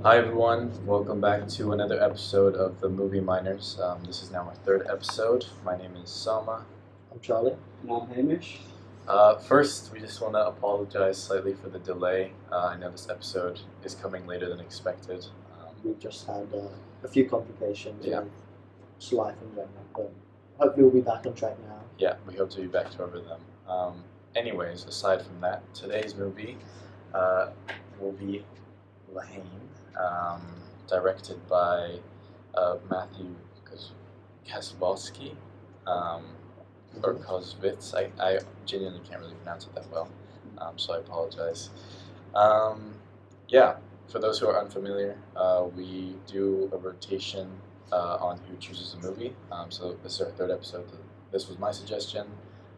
Hi everyone, welcome back to another episode of the Movie Miners. This is now our third episode. My name is Zama. I'm Charlie. And I'm Hamish. First, we just want to apologize slightly for the delay. I know this episode is coming later than expected. We've just had a few complications Yeah. with just life in general, but hopefully we'll be back on track now. Yeah, we hope to be back to over them. Anyways, aside from that, today's movie will be Haine, directed by Mathieu Kassovitz, or Kassovitz. I genuinely can't really pronounce it that well, so I apologize. Yeah, for those who are unfamiliar, we do a rotation on who chooses a movie. So this is our third episode. This was my suggestion.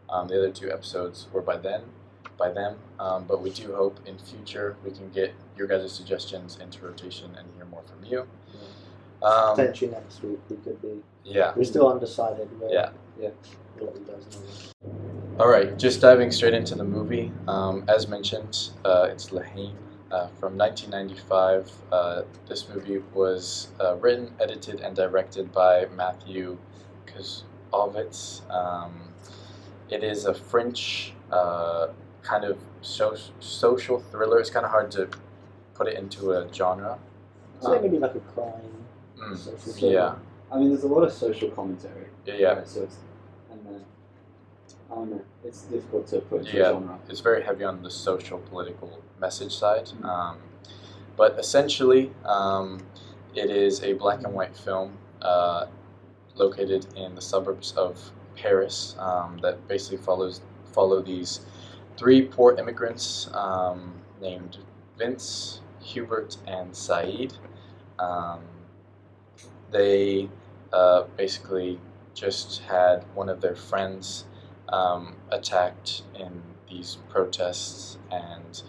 The other two episodes were by them. But we do hope in future we can get your guys' suggestions into rotation and hear more from you. Potentially next week we could be. Yeah. We're still undecided. But Yeah. What we guys know. All right, just diving straight into the movie. As mentioned, it's Haine from 1995. This movie was written, edited, and directed by Mathieu Kassovitz. It is a French kind of social thriller. It's kind of hard to put it into a genre. So maybe like a crime. Social thriller. Yeah. I mean, there's a lot of social commentary. Yeah. Right? So it's, and then, I don't know, it's difficult to put into Yeah. a genre. It's very heavy on the social political message side. But essentially, it is a black and white film located in the suburbs of Paris that basically follow these three poor immigrants named Vince, Hubert, and Said. They basically just had one of their friends attacked in these protests, and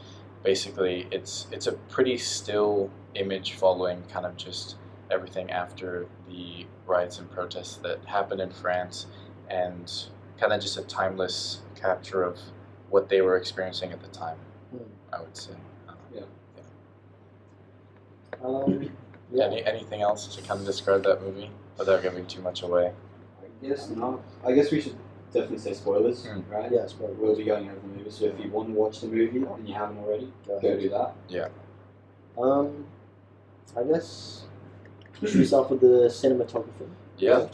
basically it's a pretty still image following kind of just everything after the riots and protests that happened in France, and kind of just a timeless capture of what they were experiencing at the time, I would say. Yeah. Anything else to kind of describe that movie without giving too much away? I guess not. I guess we should definitely say spoilers, right? Yeah, spoilers. We'll be going over the movie, so if you want to watch the movie and you haven't already, go do that. Yeah. I guess should we start with the cinematography? Yeah.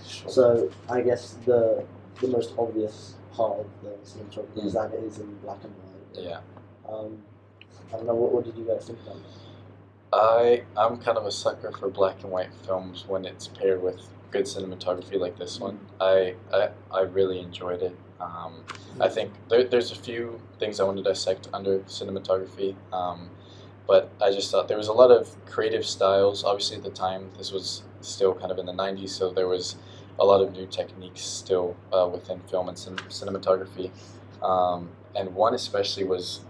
Sure. So I guess the most obvious part of the cinematography is that it is in black and white. Yeah. I don't know, what did you guys think about it? I'm kind of a sucker for black and white films when it's paired with good cinematography like this one. I really enjoyed it. I think there's a few things I want to dissect under cinematography, but I just thought there was a lot of creative styles. Obviously at the time this was still kind of in the 90s, so there was a lot of new techniques still within film and cinematography. And one especially was,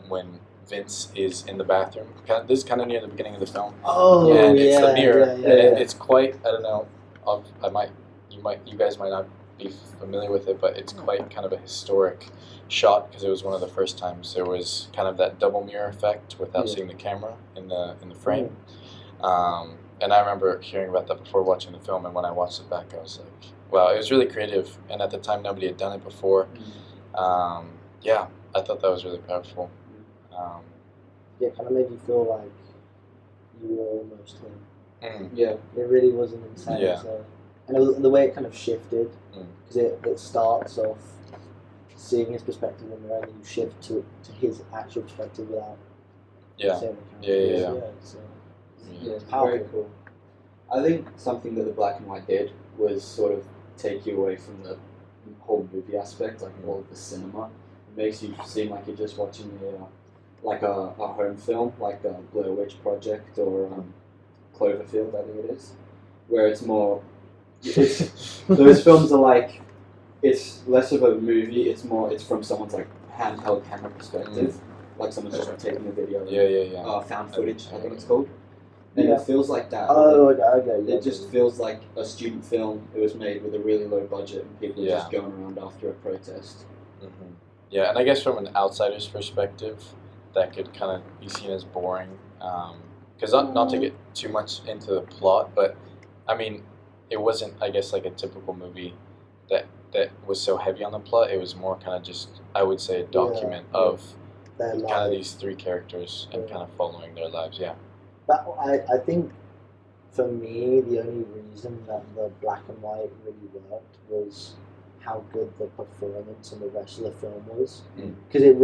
when Vince is in the bathroom. This is kind of near the beginning of the film. Oh, and yeah, it's the mirror, yeah. and it's quite. I don't know. You guys might not be familiar with it, but it's quite kind of a historic shot because it was one of the first times there was kind of that double mirror effect without seeing the camera in the frame. And I remember hearing about that before watching the film, and when I watched it back, I was like, wow, it was really creative. And at the time, nobody had done it before. Yeah, I thought that was really powerful. Yeah, kind of made you feel like you were almost him. Yeah. It really wasn't insane. Yeah. So, and the way it kind of shifted, because it starts off seeing his perspective in there, and then you shift to his actual perspective without seeing the camera. Yeah, it's powerful. very cool. I think something that the black and white did was sort of take you away from the whole movie aspect, like all of the cinema. It makes you seem like you're just watching a home film, like the Blair Witch Project or Cloverfield, I think it is, where it's more. Those films are like, it's less of a movie. It's from someone's like handheld camera perspective, like someone's just taking a video. Yeah. Found footage, I think it's called. And it feels like that. Oh, okay. It just feels like a student film. It was made with a really low budget, and people just going around after a protest. Yeah, and I guess from an outsider's perspective, that could kind of be seen as boring. Because not to get too much into the plot, but I mean, it wasn't, I guess, like a typical movie that was so heavy on the plot. It was more kind of just, I would say, a document of Their kind of lives. these three characters and kind of following their lives. Yeah. But I think for me, the only reason that the black and white really worked was how good the performance and the rest of the film was. Because it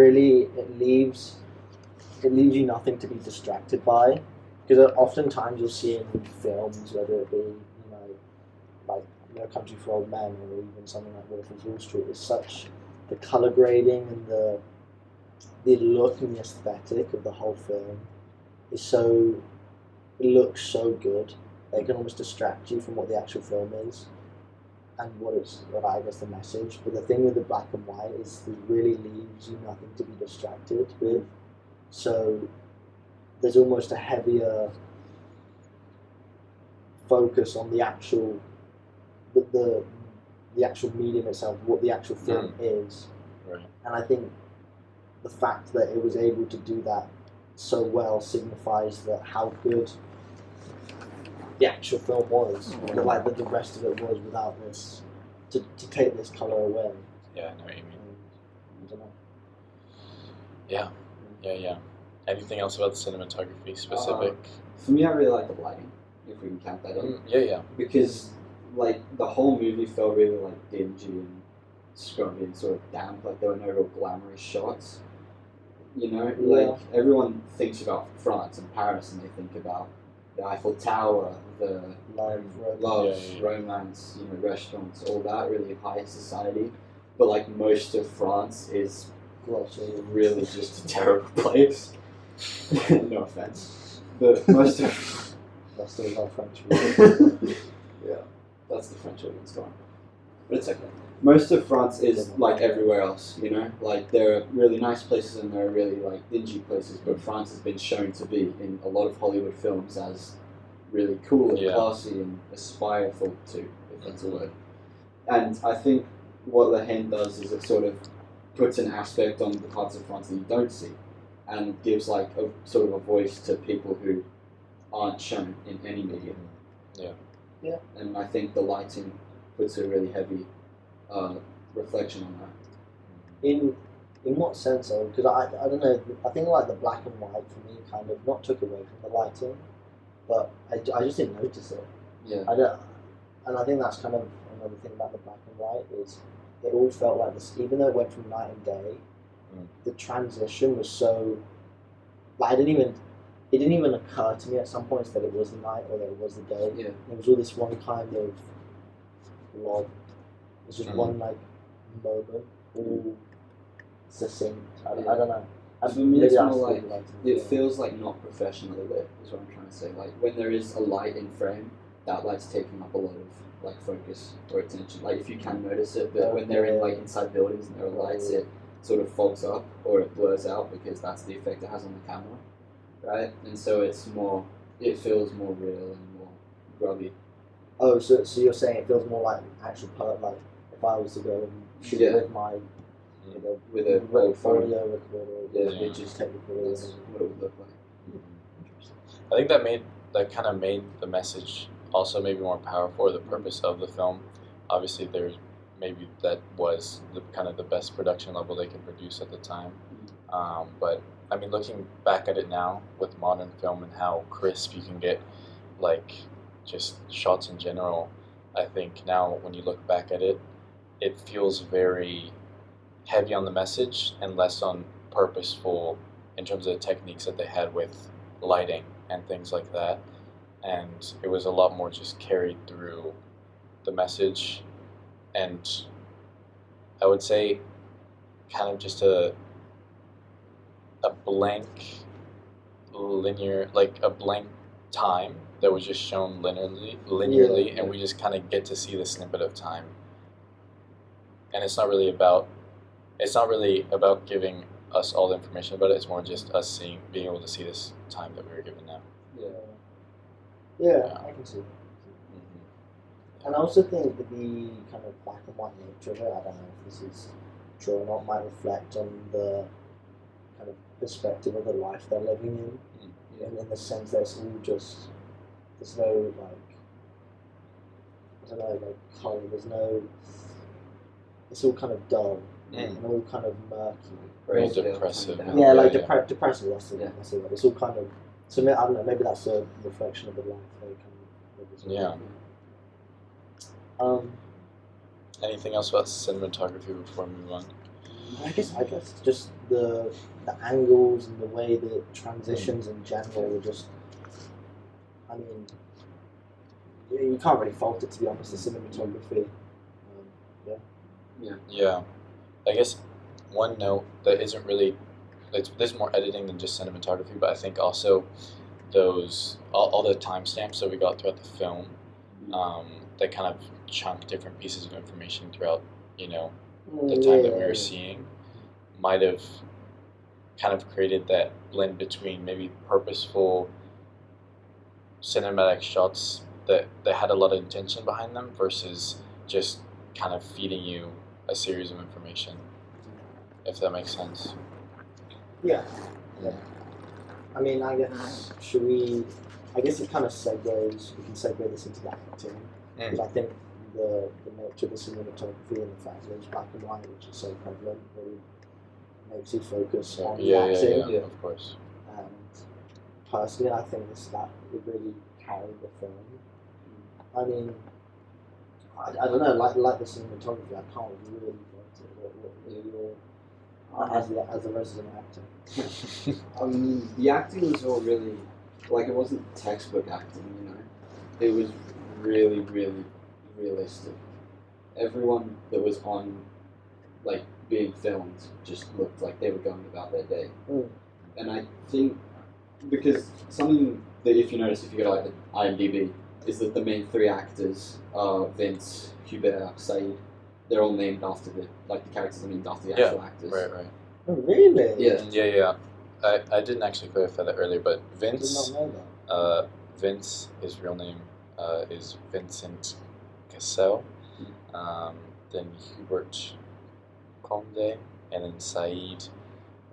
leaves you nothing to be distracted by. Because oftentimes you'll see in films, whether it be like Country for Old Men or even something like Wolf of Wall Street, is such the color grading and the look and the aesthetic of the whole film is so. It looks so good that it can almost distract you from what the actual film is and what I guess the message. But the thing with the black and white is it really leaves you nothing to be distracted with. So there's almost a heavier focus on the actual the actual medium itself, what the actual film is. Right. And I think the fact that it was able to do that so well signifies that how good the actual film was, that the rest of it was without this, to take this colour away. Yeah, I know what you mean. I don't know. Yeah. Anything else about the cinematography specific? For me, I really like the lighting, if we can count that in. Yeah. Because, like, the whole movie felt really, like, dingy and scrubby and sort of damp, like there were no real glamorous shots. Like, everyone thinks about France and Paris and they think about the Eiffel Tower, the love, romance, restaurants, all that, really high society. But, like, most of France is really just a terrible place. No offense. But most of... That's still our French. Yeah, that's the French audience gone. But it's okay. Most of France is like everywhere else, Like, there are really nice places and there are really, like, dingy places, but France has been shown to be, in a lot of Hollywood films, as really cool and classy and aspireful to, if that's a word. And I think what the Haine does is it sort of puts an aspect on the parts of France that you don't see and gives, like, a sort of a voice to people who aren't shown in any medium. Yeah. And I think the lighting puts a really heavy reflection on that. In what sense though? Because I don't know. I think like the black and white for me kind of not took away from the lighting, but I just didn't notice it. Yeah. And I think that's kind of another thing about the black and white is it all felt like this. Even though it went from night and day, the transition was so. Like it didn't even occur to me at some points that it was the night or that it was the day. Yeah. It was all this one kind of log. It's just one like moment, all succinct. I don't know. For me, it's more like it feels like not professionally lit. Is what I'm trying to say. Like when there is a light in frame, that light's taking up a lot of like focus or attention. Like if you can notice it, but when they're in like inside buildings and there are lights, it sort of fogs up or it blurs out because that's the effect it has on the camera, right? And so it feels more real and more grubby. Oh, so you're saying it feels more like actual like if I was to go and shoot it with my with a audio recorder, which is technically what it would look like. I think that kind of made the message also maybe more powerful, or the purpose of the film. Obviously, maybe that was the kind of the best production level they could produce at the time. But I mean, looking back at it now with modern film and how crisp you can get, like just shots in general, I think now when you look back at it, it feels very heavy on the message and less on purposeful in terms of the techniques that they had with lighting and things like that. And it was a lot more just carried through the message, and I would say kind of just a blank time that was just shown linearly, and we just kind of get to see the snippet of time. And it's not really about giving us all the information about it. It's more just us being able to see this time that we were given now. Yeah, I can see that. Mm-hmm. And I also think that the kind of black and white nature of it, I don't know if this is true or not, might reflect on the kind of perspective of the life they're living in, and in the sense that it's all just, there's no like, I don't know, like colour. There's no. It's all kind of dull and all kind of murky. Very depressive. Yeah, like depressive. That's the word. It's all kind of. So I don't know. Maybe that's a reflection of the life they kind of live as well. Yeah. Anything else about cinematography before we move on? I guess just the angles and the way the transitions in general were just. I mean, you can't really fault it, to be honest. The cinematography. Yeah. I guess one note that isn't really, there's more editing than just cinematography, but I think also those all the timestamps that we got throughout the film, that kind of chunk different pieces of information throughout, the time that we were seeing, might have kind of created that blend between maybe purposeful cinematic shots that had a lot of intention behind them versus just kind of feeding you a series of information, if that makes sense. Yeah. I mean, I guess I guess it kind of segues. We can segue this into the acting, because I think the nature of the cinematography and the fact that it's black and white, which is so prevalent, really makes you focus on the acting. Yeah, of course. And personally, I think that it really carried the film. I mean, I don't know, like the cinematography, I can't really vote it. As a resident actor. The acting was all really, like, it wasn't textbook acting, It was really, really realistic. Everyone that was on, like, being filmed just looked like they were going about their day. And I think, because something that, if you notice, if you go to, like, the IMDb, is that the main three actors are Vince, Hubert, Said. They're all named after the characters are named after the actual actors. Right. Oh, really? Yeah. I didn't actually clarify that earlier, but Vince. I did not know that. Vince, his real name is Vincent Cassel. Then Hubert Conde, and then Said,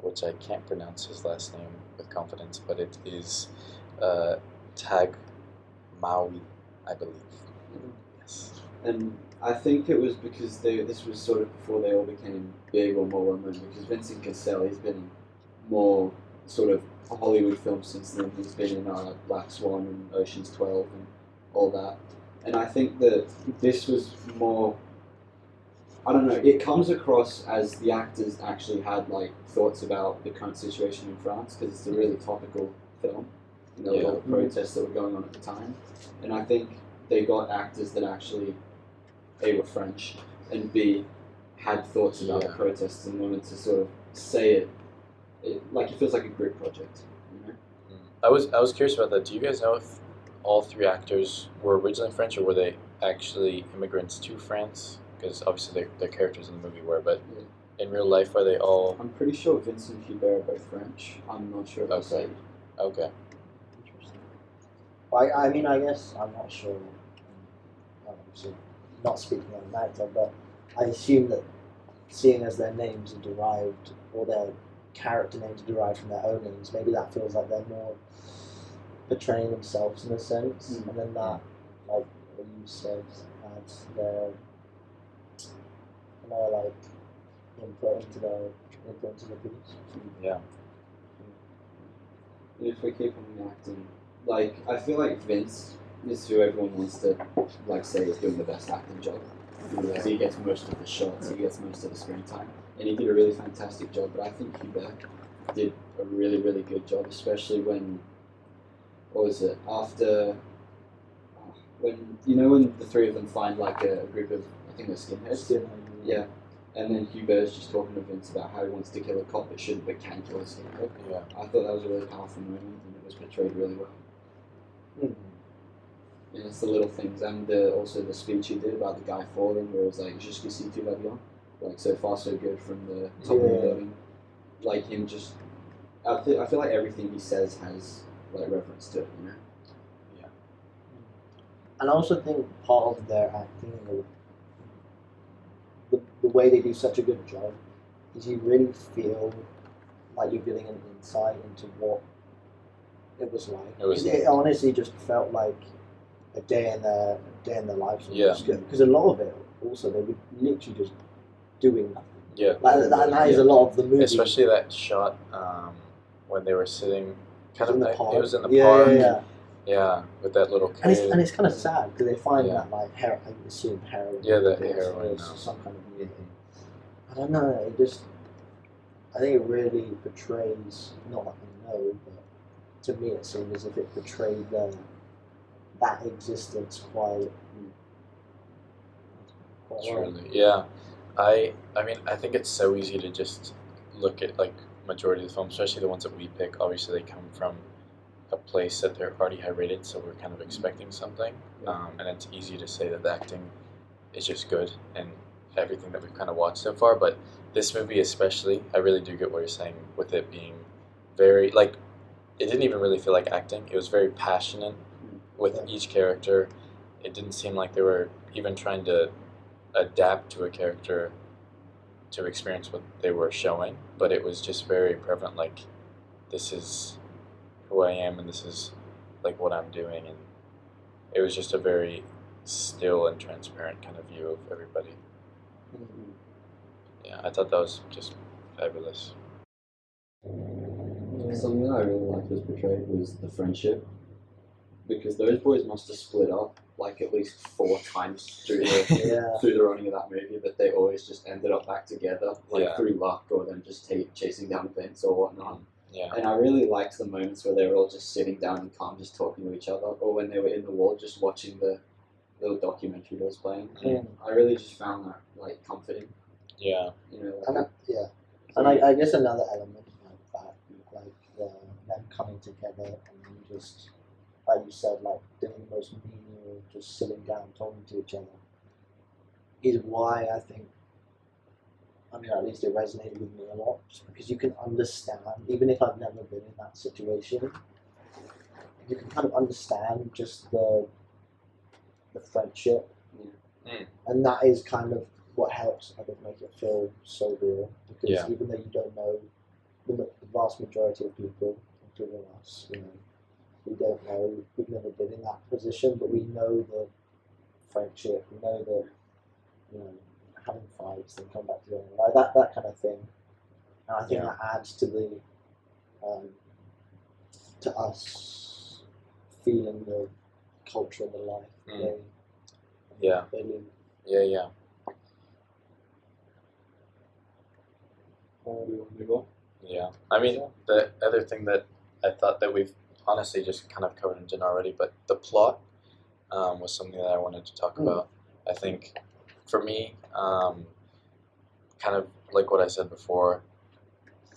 which I can't pronounce his last name with confidence, but it is Tag Maui, I believe. Yes. And I think it was because this was sort of before they all became big or more well known, because Vincent Cassel, he's been in more sort of Hollywood films since then. He's been in Black Swan and Ocean's 12 and all that. And I think that this was more, I don't know, it comes across as the actors actually had like thoughts about the current situation in France, because it's a really topical film. All the protests that were going on at the time. And I think they got actors that actually, A, were French, and B, had thoughts about the protests and wanted to sort of say it like it feels like a group project, I was curious about that. Do you guys know if all three actors were originally French, or were they actually immigrants to France? Because obviously their characters in the movie were, but in real life, are they all... I'm pretty sure Vince and Hubert are both French. I'm not sure about Said. Okay. I mean, I guess I'm not sure. Obviously, not speaking on an actor, but I assume that seeing as their names are derived, or their character names are derived from their own names, maybe that feels like they're more portraying themselves in a sense, and then that, like what you said, adds their input into the piece. Yeah. If we keep on acting, I feel like Vince is who everyone wants to say is doing the best acting job. He gets most of the shots, he gets most of the screen time, and he did a really fantastic job. But I think Hubert did a really, really good job, especially when, after when the three of them find a group of, I think they're skinheads. Yeah. And then Hubert's just talking to Vince about how he wants to kill a cop but shouldn't, but can kill a skinhead. Yeah. I thought that was a really powerful moment, and it was portrayed really well. And it's the little things, and also the speech he did about the guy falling, where it was like, "Je suis tout va bien," so far so good from the top of the building. Him just, I feel like everything he says has reference to it, Yeah. And I also think part of their acting, the way they do such a good job, is you really feel like you're getting an insight into what it was like. It honestly just felt like a day in their lives. Yeah. Because a lot of it also they were literally just doing nothing. Yeah. Like that is a lot of the movie. Especially that shot when they were sitting kind of in the park. It was in the Yeah, park. Yeah, with that little kid. And it's kind of sad because they find Yeah. that like I assume heroin. Yeah, the or heroin. some kind of mutant. I don't know. I think it really portrays, not like I know, but to me it seemed as if it portrayed that existence quite well. Truly, yeah. I mean, I think it's so easy to just look at like majority of the films, especially the ones that we pick. Obviously, they come from a place that they're already high rated, so we're kind of expecting something. And it's easy to say that the acting is just good and everything that we've kind of watched so far. But this movie, especially, I really do get what you're saying with it being very like. It didn't even really feel like acting. It was very passionate with each character. It didn't seem like they were even trying to adapt to a character to experience what they were showing, but it was just very prevalent, like, this is who I am and this is like what I'm doing, and it was just a very still and transparent kind of view of everybody. Mhm. Yeah, I thought that was just fabulous. Something that I really liked was portrayed was the friendship, because those boys must have split up like at least 4 times through the running of that movie, but they always just ended up back together, like through luck or them just chasing down events or whatnot. Yeah. And I really liked the moments where they were all just sitting down and calm, just talking to each other, or when they were in the wall just watching the little documentary that was playing. I really just found that like comforting. Yeah. You know, And and I guess another element like that, like them coming together and then just, like you said, like doing the most menial, just sitting down talking to each other, is why I think, I mean, at least it resonated with me a lot, just because you can understand, even if I've never been in that situation, you can kind of understand just the friendship, and that is kind of what helps, I think, make it feel so real, because even though you don't know the vast majority of people, including us, you know, we don't know, we've never been in that position, but we know the friendship, we know that, you know, having fights, then come back together, like that kind of thing. And I think that adds to the, to us feeling the culture and the life they live. Yeah. we want to move on. Yeah. I mean, the other thing that I thought that we've honestly just kind of covered in dinner already, but the plot was something that I wanted to talk about. I think for me, kind of like what I said before,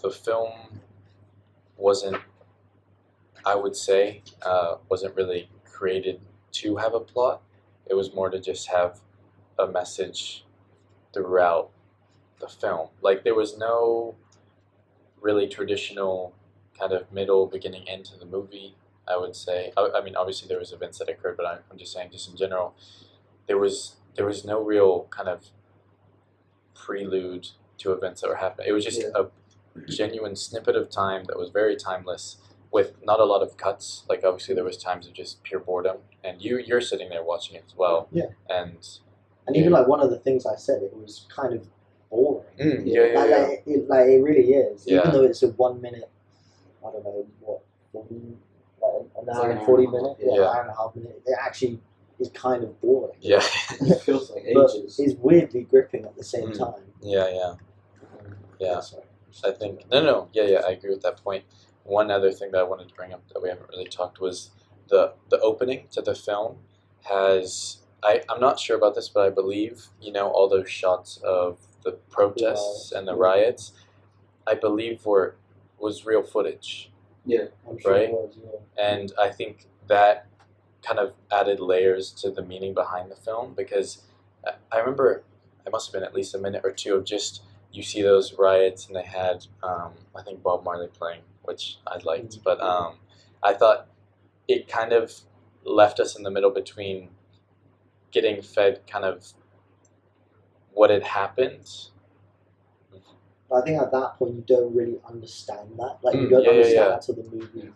the film wasn't, I would say, wasn't really created to have a plot. It was more to just have a message throughout the film. Like, there was no really traditional kind of middle, beginning, end to the movie, I would say. I mean, obviously there was events that occurred, but I'm just saying, just in general, there was no real kind of prelude to events that were happening. It was just a genuine snippet of time that was very timeless, with not a lot of cuts. Like, obviously there was times of just pure boredom, and you're sitting there watching it as well. Yeah. And even like one of the things I said, it was kind of boring. It really is. Yeah. Even though it's a 1 minute, I don't know what, 40, like an hour and 40 minutes, an hour and a half minute. It actually is kind of boring. Yeah. It feels like but ages. it's weirdly gripping at the same time. Yeah. Sorry. I think I agree with that point. One other thing that I wanted to bring up that we haven't really talked was the opening to the film has, I'm not sure about this, but I believe, you know, all those shots of the protests and the riots, I believe was real footage. Yeah. I'm sure right? it was, And I think that kind of added layers to the meaning behind the film, because I remember it must have been at least a minute or two of just, you see those riots and they had, I think, Bob Marley playing, which I liked, but I thought it kind of left us in the middle between getting fed kind of what had happened I think at that point you don't really understand that. Like you Mm, don't yeah, yeah, understand yeah. that till the movie.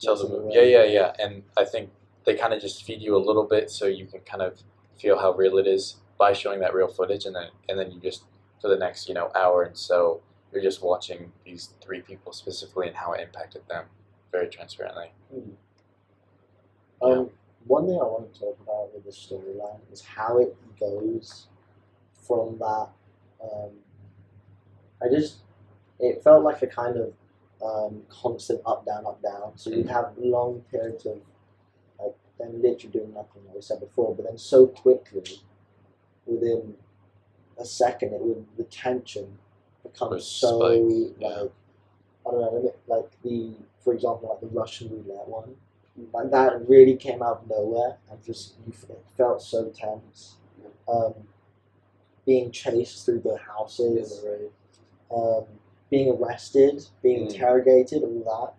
Tell gets in the them, way. yeah. And I think they kind of just feed you a little bit so you can kind of feel how real it is by showing that real footage, and then you just for the next hour and so you're just watching these three people specifically and how it impacted them very transparently. Mm. Yeah. One thing I want to talk about with the storyline is how it goes from that. It felt like a kind of constant up, down, up, down. So you'd have long periods of like them literally doing nothing, like we said before, but then so quickly, within a second, the tension becomes Would so spike, yeah. like I don't know, like for example, like the Russian roulette one. Like that really came out of nowhere and just it felt so tense. Being chased through the houses, being arrested, being interrogated, all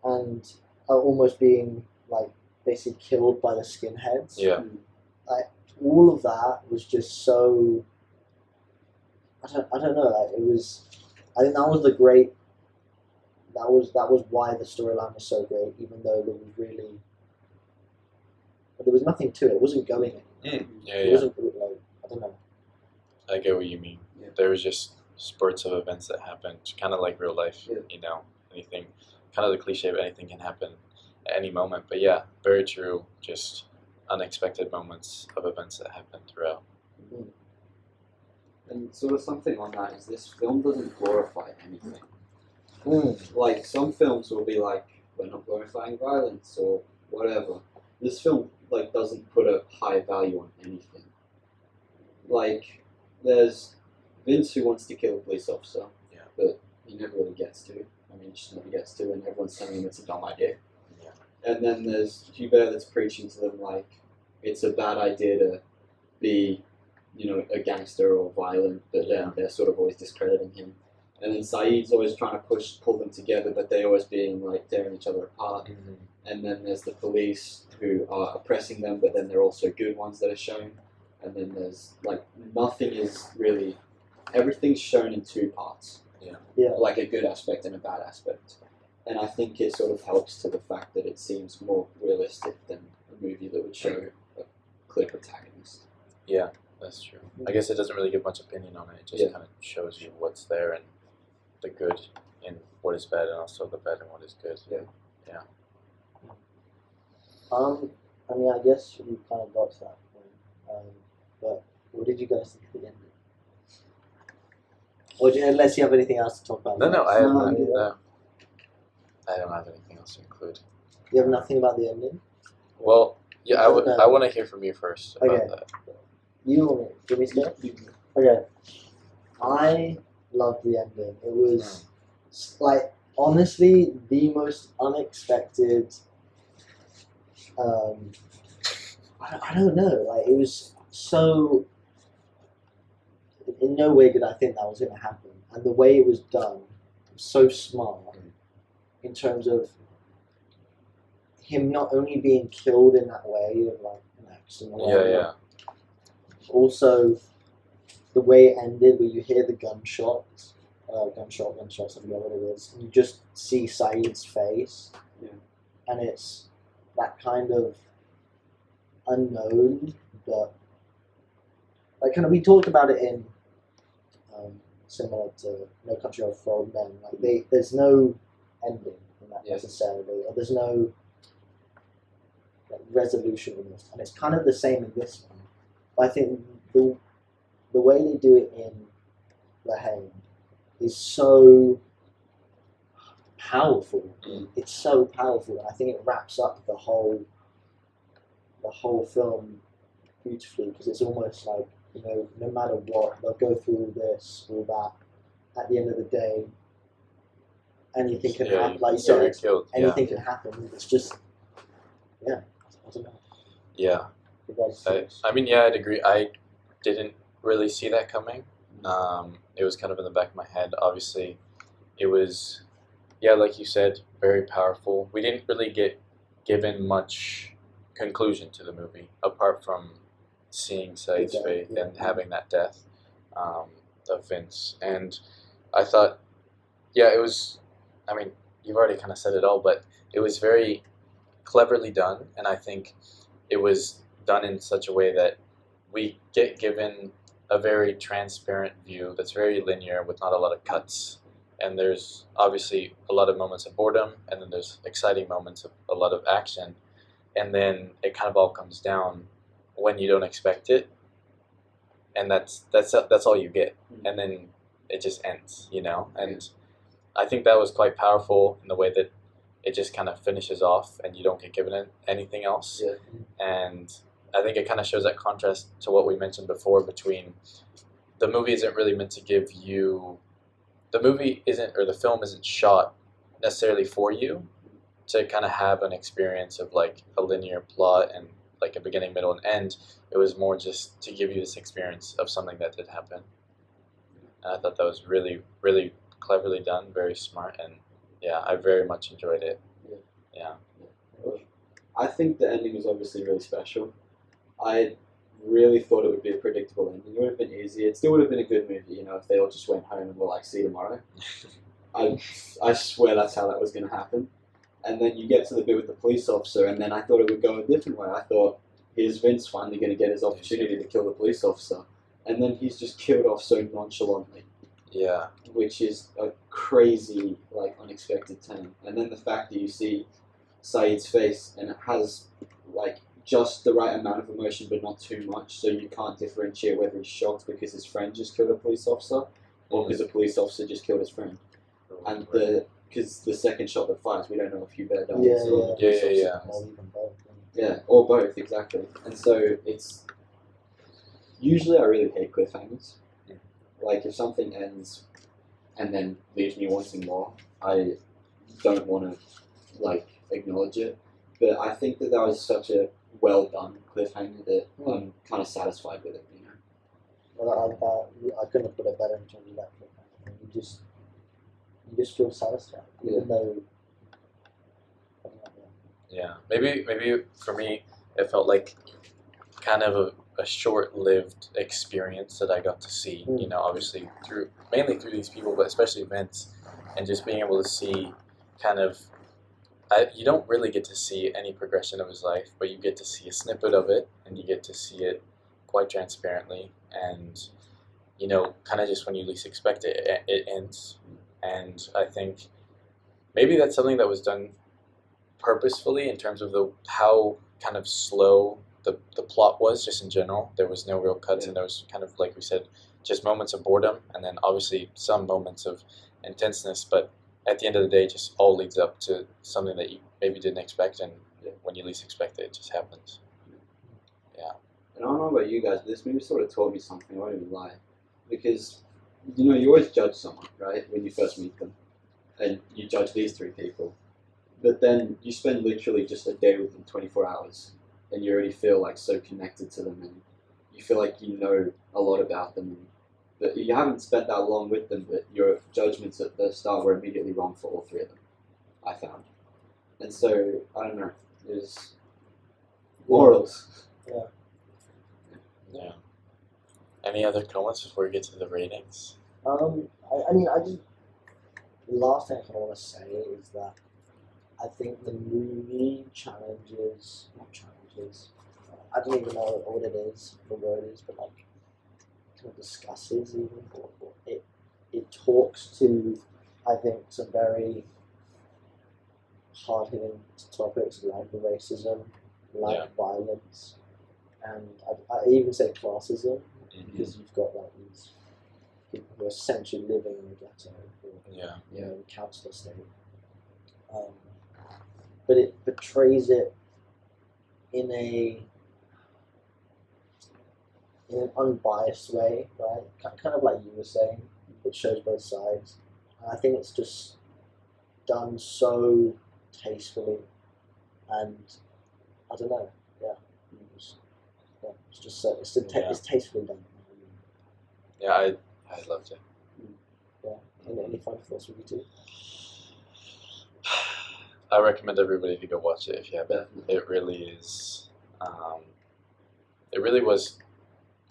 that, and almost being like basically killed by the skinheads. Yeah. Like all of that was just so. I don't know. Like it was. I think that was the great. That was why the storyline was so great, even though there was nothing to it. It wasn't going anywhere. It wasn't like I don't know. I get what you mean. Yeah. There was just spurts of events that happened, kind of like real life. Yeah. Anything, kind of the cliche of anything can happen at any moment. But yeah, very true. Just unexpected moments of events that happen throughout. And sort of something on that is this film doesn't glorify anything. Like some films will be like, we're not glorifying violence or whatever. This film like doesn't put a high value on anything. Like there's Vince who wants to kill a police officer, but he never really gets to. I mean, he just never gets to, and everyone's telling him it's a dumb idea. Yeah. And then there's Hubert that's preaching to them like it's a bad idea to be, a gangster or violent, but then they're sort of always discrediting him. And then Saeed's always trying to pull them together, but they always being like tearing each other apart. Mm-hmm. And then there's the police who are oppressing them, but then they're also good ones that are shown. And then there's like nothing is really, everything's shown in two parts. Yeah. Like a good aspect and a bad aspect. And I think it sort of helps to the fact that it seems more realistic than a movie that would show a clear protagonist. Yeah, that's true. I guess it doesn't really give much opinion on it. It just kind of shows you what's there and the good in what is bad, and also the bad in what is good. Yeah. I mean, I guess we kind of got to that point. But what did you guys think of the ending? Or unless you have anything else to talk about? No, I have not. No. No. I don't have anything else to include. You have nothing about the ending? Well, yeah, I want to hear from you first about Okay. that. You want me to go? Okay. I loved the ending. It was like honestly the most unexpected. I don't know. Like it was so. In no way did I think that was going to happen, and the way it was done was so smart in terms of him not only being killed in that way of like an accident, or whatever, also the way it ended, where you hear the gunshots, I forget what it is, and you just see Saeed's face, and it's that kind of unknown, but like kind of we talked about it in similar to No Country for Old Men. Like there's no ending in that necessarily, or there's no like, resolution in this, and it's kind of the same in this one. But I think the way they do it in the Haine is so powerful. It's so powerful, and I think it wraps up the whole film beautifully, because it's almost like, no matter what, they'll go through all this, all that. At the end of the day, anything can happen. Like you said, anything can happen. It's just, I don't know. Yeah. I mean, I'd agree. I didn't really see that coming. It was kind of in the back of my head. Obviously, it was, like you said, very powerful. We didn't really get given much conclusion to the movie, apart from seeing Saeed's fate and having that death of Vince. And I thought, yeah, it was. I mean, you've already kind of said it all, but it was very cleverly done, and I think it was done in such a way that we get given a very transparent view that's very linear with not a lot of cuts. And there's obviously a lot of moments of boredom, and then there's exciting moments of a lot of action, and then it kind of all comes down when you don't expect it, and that's all you get, and then it just ends, And I think that was quite powerful in the way that it just kind of finishes off, and you don't get given anything else. Yeah. And I think it kind of shows that contrast to what we mentioned before between the movie isn't really meant to give you the movie isn't or the film isn't shot necessarily for you to kind of have an experience of like a linear plot and like a beginning, middle, and end. It was more just to give you this experience of something that did happen. And I thought that was really, really cleverly done, very smart, and yeah, I very much enjoyed it. Yeah. I think the ending was obviously really special. I really thought it would be a predictable ending. It would have been easy. It still would have been a good movie, if they all just went home and were like, see you tomorrow. I swear that's how that was going to happen. And then you get to the bit with the police officer, and then I thought it would go a different way. I thought, here's Vince finally going to get his opportunity to kill the police officer. And then he's just killed off so nonchalantly. Yeah. Which is a crazy, unexpected turn. And then the fact that you see Saeed's face, and it has, just the right amount of emotion, but not too much, so you can't differentiate whether he's shocked because his friend just killed a police officer, or because a police officer just killed his friend. And because the second shot that fires, we don't know if Hubert dies or the police officer dies. Or even both. Yeah, or both, exactly. And so it's... Usually I really hate cliffhangers. Like, if something ends and then leaves me wanting more, I don't want to, acknowledge it. But I think that was such a well-done cliffhanger that I'm kind of satisfied with it, Well, I couldn't have put it better in terms of that cliffhanger. You just feel satisfied, even though... Yeah, maybe for me, it felt like kind of a short-lived experience that I got to see. Obviously mainly through these people, but especially Vince, and just being able to see kind of. You don't really get to see any progression of his life, but you get to see a snippet of it, and you get to see it quite transparently, and kind of just when you least expect it, it ends. And I think maybe that's something that was done purposefully in terms of how kind of slow the plot was, just in general. There was no real cuts, and there was kind of, like we said, just moments of boredom, and then obviously some moments of intenseness, but at the end of the day, it just all leads up to something that you maybe didn't expect, and when you least expect it, it just happens. Yeah. And I don't know about you guys, but this movie sort of taught me something, I won't even lie. Because, you always judge someone, right, when you first meet them. And you judge these three people. But then you spend literally just a day with them, 24 hours, and you already feel so connected to them, and you feel like you know a lot about them. But you haven't spent that long with them, but your judgments at the start were immediately wrong for all three of them, I found. And so, I don't know, there's morals. Yeah. Any other comments before we get to the ratings? The last thing I kind of want to say is that I think the movie I don't even know what it is, the word is, but kind of discusses even, or it talks to, I think, some very hard-hitting topics like racism, violence, and I even say classism, because you've got these people who are essentially living in the ghetto, or the council estate. But it portrays it in an unbiased way, right? Kind of like you were saying, it shows both sides. And I think it's just done so tastefully, and I don't know, it's tastefully done. Yeah, I loved it. Yeah. Any final thoughts with you too? I recommend everybody to go watch it if you haven't. It really is. It really was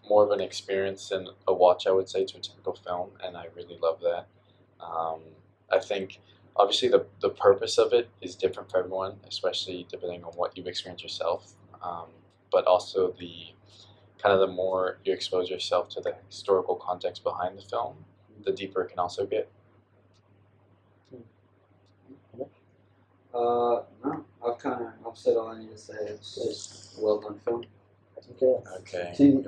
more of an experience than a watch, I would say, to a typical film, and I really love that. I think obviously the purpose of it is different for everyone, especially depending on what you've experienced yourself. But also the kind of the more you expose yourself to the historical context behind the film, the deeper it can also get. No, I've said all I need to say. It's just a well done film. Okay. Who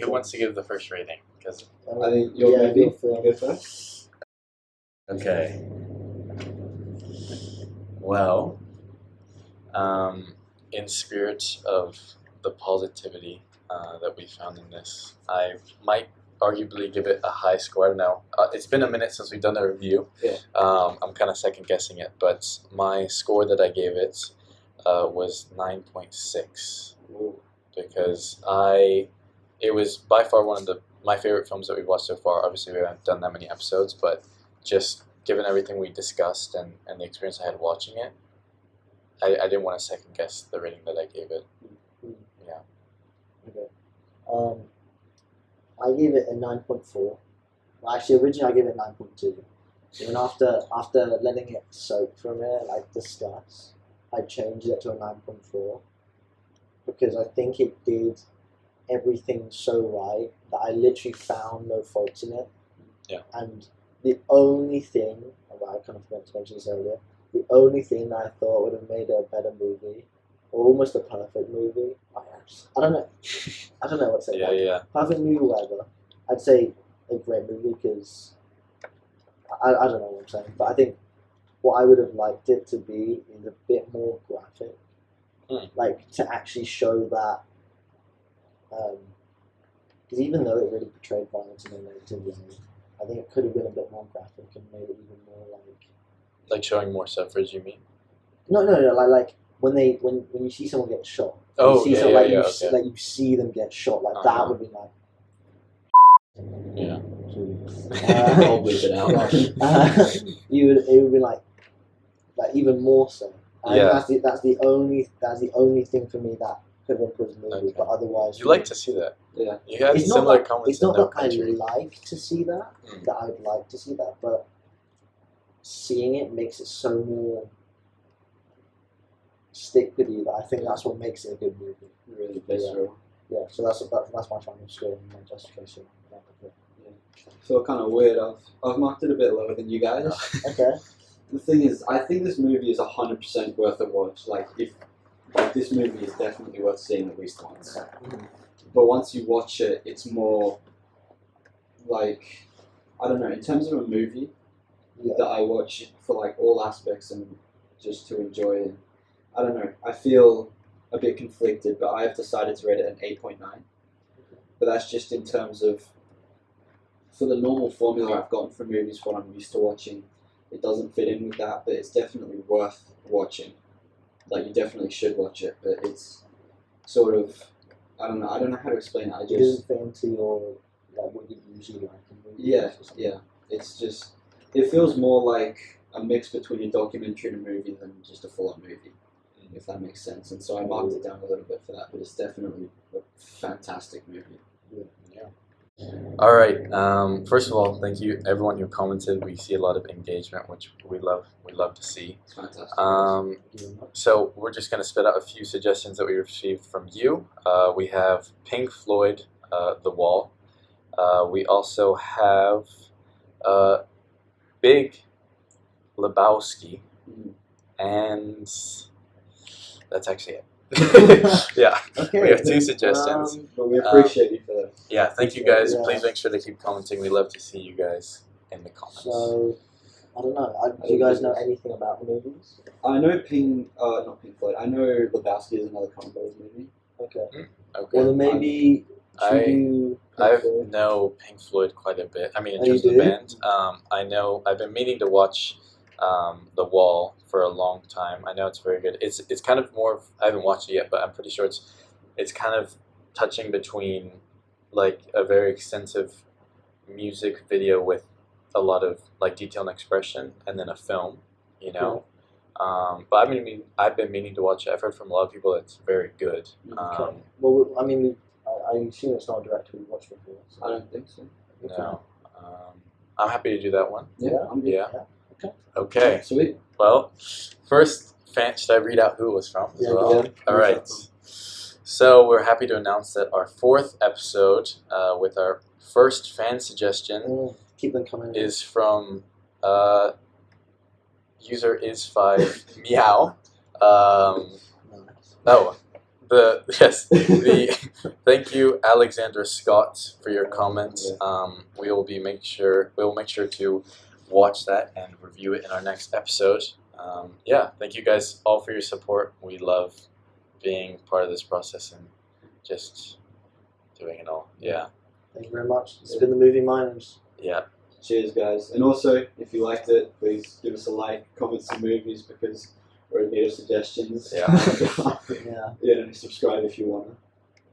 wants to give the first rating? Because I think you're maybe you go first. okay. Well, in spirit of the positivity that we found in this, I might arguably give it a high score. I don't know. It's been a minute since we've done a review. Yeah. I'm kind of second guessing it, but my score that I gave it was 9.6 because it was by far one of my favorite films that we've watched so far. Obviously, we haven't done that many episodes, but just given everything we discussed and the experience I had watching it, I didn't want to second guess the rating that I gave it. Yeah. Okay. I gave it a 9.4. Well, actually, originally I gave it 9.2. Even after letting it soak for a minute, like discuss, I changed it to a 9.4 because I think it did everything so right that I literally found no faults in it. Yeah. And the only thing, I kind of forgot to mention this earlier, the only thing that I thought would have made it a better movie, or almost a perfect movie, I don't know what to say. Yeah. Perfect movie, whatever. I'd say a great movie because I don't know what I'm saying, but I think what I would have liked it to be is a bit more graphic, like to actually show that. Because even though it really portrayed violence in a negative way, I think it could have been a bit more graphic and made it even more like showing more suffrage. You mean? No, like when you see someone get shot. Oh, you see okay. Like you see them get shot, like that would be like. Yeah. I'll bleep it out. It would be like even more so. And Yeah. That's the only thing for me that could have improved the movie. Okay. But otherwise, You like to see that. Yeah. You had similar comments. It's not in No that I Country. like to see that. That I'd like to see that, but seeing it makes it so more stick with you that I think that's what makes it a good movie. Really visceral. Yeah. So that's my final score and my justification. I feel kind of weird. I've marked it a bit lower than you guys. Okay. The thing is, I think this movie is 100% worth a watch. Like this movie is definitely worth seeing at least once. But once you watch it, it's more like, I don't know, in terms of a movie that I watch for like all aspects and just to enjoy it. I don't know. I feel a bit conflicted, but I have decided to rate it an 8.9. But that's just in terms of, for the normal formula I've gotten from movies, what I'm used to watching, it doesn't fit in with that, but it's definitely worth watching. Like, you definitely should watch it, but it's sort of, I don't know how to explain it. It doesn't fit into your, like, what you usually like in movies. Yeah. It's just, it feels more like a mix between a documentary and a movie than just a full-on movie, if that makes sense. And so I marked it down a little bit for that, but it's definitely a fantastic movie. Yeah. All right. First of all, thank you everyone who commented. We see a lot of engagement, which we love. We love to see. It's fantastic. So we're just going to spit out a few suggestions that we received from you. We have Pink Floyd, The Wall. We also have Big Lebowski, and that's actually it. Yeah. Okay. We have two suggestions. But we appreciate you for that. Yeah, thank you guys. Yeah. Please make sure to keep commenting. We love to see you guys in the comments. So, I don't know. Do you guys know anything about the movies? I know not Pink Floyd. I know Lebowski is another Cronenberg movie. Okay. Okay. Well, then maybe I know Pink Floyd quite a bit. I mean, in Oh, terms you of the do? band. I know I've been meaning to watch The Wall for a long time. I know it's very good. It's kind of more. I haven't watched it yet, but I'm pretty sure it's kind of touching between like a very extensive music video with a lot of like detail and expression, and then a film. You know. But I've been meaning to watch it. I've heard from a lot of people that it's very good. Okay. Well, I mean, I assume it's not a director we've watched before. So. I don't think so. No. I'm happy to do that one. Yeah, I'm good. Yeah. Okay. Sweet. Well, first fan. Should I read out who it was from as Yeah, well? yeah. All right. So we're happy to announce that our 4th episode with our first fan suggestion Keep them coming. is from user is5 meow. No, thank you, Alexandra Scott, for your comments. We will make sure to watch that and review it in our next episode. Thank you guys all for your support. We love being part of this process and just doing it all. Yeah. Thank you very much. It's been the Movie Miners. Yeah. Cheers, guys. And also, if you liked it, please give us a like, comment some movies because we're in need of suggestions. Yeah. And subscribe if you want to.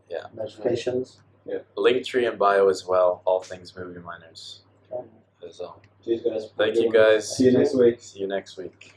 Yeah. Notifications. Yeah. Linktree and bio as well. All things Movie Miners. Okay. That's all. Cheers, guys. Thank you, guys. See you next week. See you next week.